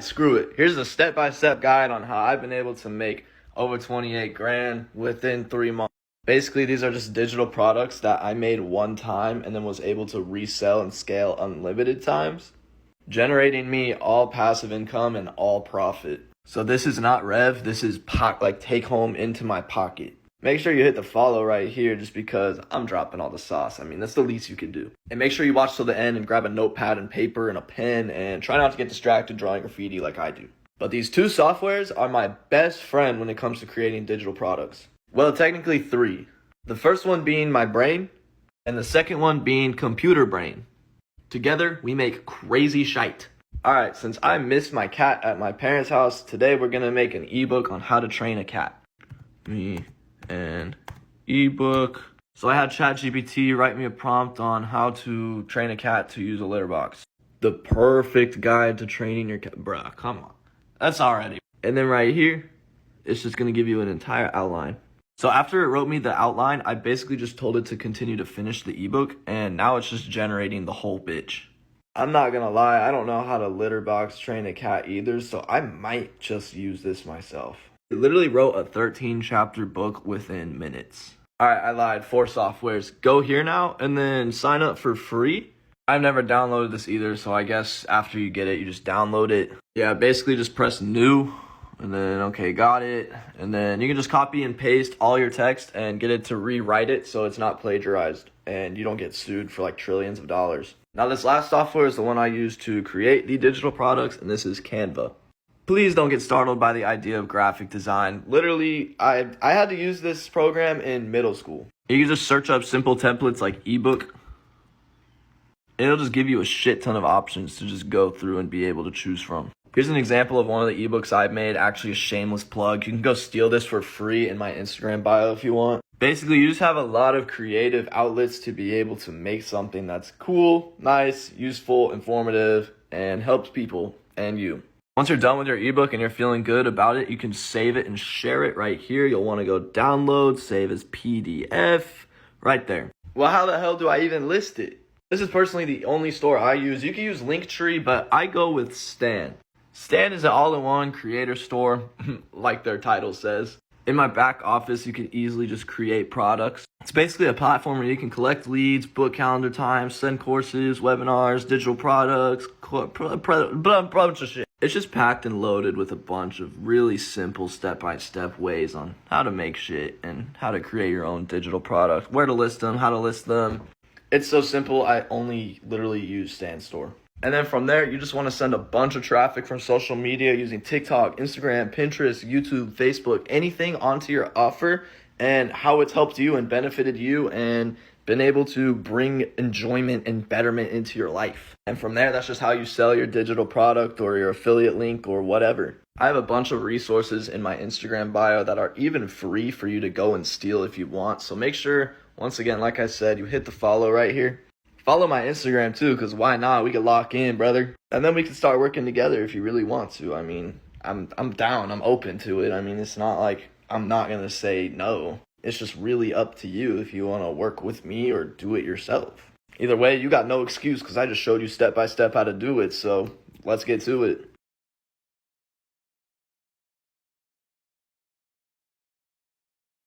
Screw it. Here's a step-by-step guide on how I've been able to make over 28 grand within 3 months. Basically, these are just digital products that I made one time and then was able to resell and scale unlimited times, generating me all passive income and all profit. So this is not rev, this is take home into my pocket. Make sure you hit the follow right here just because I'm dropping all the sauce. I mean, that's the least you can do. And make sure you watch till the end and grab a notepad and paper and a pen and try not to get distracted drawing graffiti like I do. But these two softwares are my best friend when it comes to creating digital products. Well, technically 3. The first one being my brain and the second one being computer brain. Together, we make crazy shite. Alright, since I missed my cat at my parents' house, today we're gonna make an ebook on how to train a cat. An ebook. So I had ChatGPT write me a prompt on how to train a cat to use a litter box. The perfect guide to training your cat. Bruh, come on. That's already. And then right here, it's just gonna give you an entire outline. So after it wrote me the outline, I basically just told it to continue to finish the ebook, and now it's just generating the whole bitch. I'm not gonna lie, I don't know how to litter box train a cat either, so I might just use this myself. It literally wrote a 13-chapter book within minutes. Alright, I lied. 4 softwares. Go here now and then sign up for free. I've never downloaded this either, so I guess after you get it, you just download it. Yeah, basically just press new and then okay, got it. And then you can just copy and paste all your text and get it to rewrite it so it's not plagiarized and you don't get sued for like trillions of dollars. Now this last software is the one I use to create the digital products, and this is Canva. Please don't get startled by the idea of graphic design. Literally, I had to use this program in middle school. You can just search up simple templates like ebook. It'll just give you a shit ton of options to just go through and be able to choose from. Here's an example of one of the ebooks I've made, actually a shameless plug. You can go steal this for free in my Instagram bio if you want. Basically, you just have a lot of creative outlets to be able to make something that's cool, nice, useful, informative, and helps people and you. Once you're done with your ebook and you're feeling good about it, you can save it and share it right here. You'll want to go download, save as PDF, right there. Well, how the hell do I even list it? This is personally the only store I use. You can use Linktree, but I go with Stan. Stan is an all-in-one creator store, like their title says. In my back office, you can easily just create products. It's basically a platform where you can collect leads, book calendar time, send courses, webinars, digital products, bunch of shit. It's just packed and loaded with a bunch of really simple step-by-step ways on how to make shit and how to create your own digital product, where to list them, how to list them. It's so simple, I only literally use Stan Store. And then from there, you just want to send a bunch of traffic from social media using TikTok, Instagram, Pinterest, YouTube, Facebook, anything onto your offer and how it's helped you and benefited you and been able to bring enjoyment and betterment into your life. And from there, that's just how you sell your digital product or your affiliate link or whatever. I have a bunch of resources in my Instagram bio that are even free for you to go and steal if you want. So make sure, once again, like I said, you hit the follow right here. Follow my Instagram too, because why not? We could lock in, brother. And then we can start working together if you really want to. I mean, I'm down. I'm open to it. I mean, it's not like I'm not going to say no. It's just really up to you if you want to work with me or do it yourself. Either way, you got no excuse because I just showed you step by step how to do it. So let's get to it.